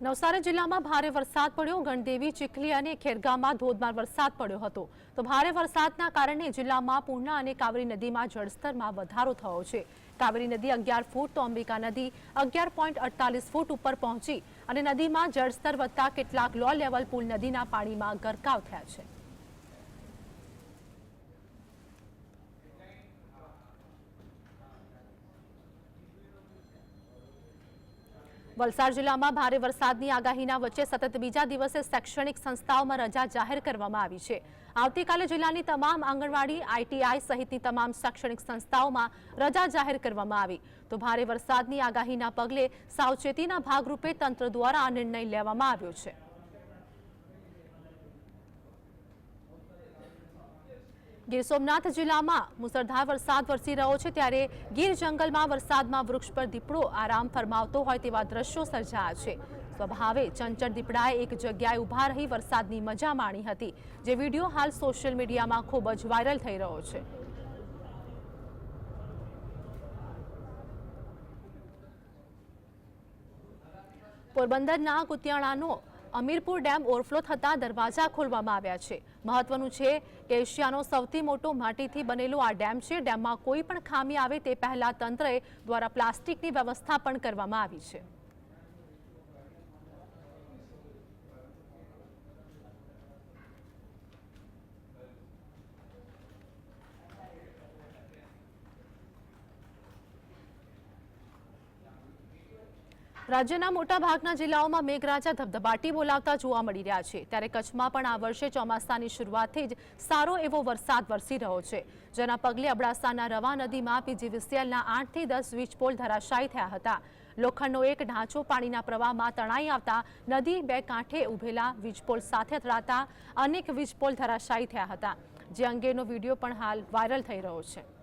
નવસારી જિલ્લામાં ભારે વરસાદ પડ્યો। ગણદેવી, ચીખલી અને ખેરગામમાં ધોધમાર વરસાદ પડ્યો હતો। તો ભારે વરસાદના કારણે જિલ્લામાં પૂર્ણા અને કાવેરી નદીમાં જળસ્તરમાં વધારો થયો છે। કાવેરી નદી 11 ફૂટ તો અંબિકા નદી 11.48 ફૂટ ઉપર પહોંચી અને નદીમાં જળસ્તર વધતા કેટલાક લો લેવલ પુલ નદીના પાણીમાં ગરકાવ થયા છે। વલસાડ જિલ્લામાં ભારે વરસાદની આગાહીના વચ્ચે સતત બીજા દિવસે શૈક્ષણિક સંસ્થાઓમાં રજા જાહેર કરવામાં આવી છે। આવતીકાલે જિલ્લાની તમામ આંગણવાડી, આઈટીઆઈ સહિતની તમામ શૈક્ષણિક સંસ્થાઓમાં રજા જાહેર કરવામાં આવી। તો ભારે વરસાદની આગાહીના પગલે સાવચેતીના ભાગરૂપે તંત્ર દ્વારા આ નિર્ણય લેવામાં આવ્યો છે। ગીર સોમનાથ જિલ્લામાં મુસળધાર વરસાદ વરસી રહ્યો છે, ત્યારે ગીર જંગલમાં વરસાદમાં વૃક્ષ પર દીપડો આરામ ફરમાવતો હોય તેવા દ્રશ્યો સર્જાયા છે। સ્વભાવે ચંચળ દીપડાએ એક જગ્યાએ ઊભા રહી વરસાદની મજા માણી હતી, જે વિડીયો હાલ સોશિયલ મીડિયામાં ખૂબ જ વાયરલ થઈ રહ્યો છે। પોરબંદરના કુતિયાણાનો અમીરપુર ડેમ ઓવરફ્લો થતા દરવાજા ખોલવામાં આવ્યા છે। મહત્વનું છે કે એશિયાનો સૌથી મોટો માટીથી બનેલો આ ડેમ છે। ડેમમાં કોઈ પણ ખામી આવે તે પહેલા તંત્ર દ્વારા પ્લાસ્ટિકની વ્યવસ્થા પણ કરવામાં આવી છે। રાજ્યના મોટાભાગના જિલ્લાઓમાં મેઘરાજા ધબધબાટી બોલાવતા જોવા મળી રહ્યા છે, ત્યારે કચ્છમાં પણ આ વર્ષે ચોમાસાની શરૂઆતથી જ સારો એવો વરસાદ વરસી રહ્યો છે, જેના પગલે અબડાસાના રવા નદીમાં પીજીવીસીએલના 8 થી 10 વીજપોલ ધરાશાયી થયા હતા। લોખંડનો એક ઢાંચો પાણીના પ્રવાહમાં તણાઈ આવતા નદી બે કાંઠે ઉભેલા વીજપોલ સાથે અથડાતા અનેક વીજપોલ ધરાશાયી થયા હતા, જે અંગેનો વિડીયો પણ હાલ વાયરલ થઈ રહ્યો છે।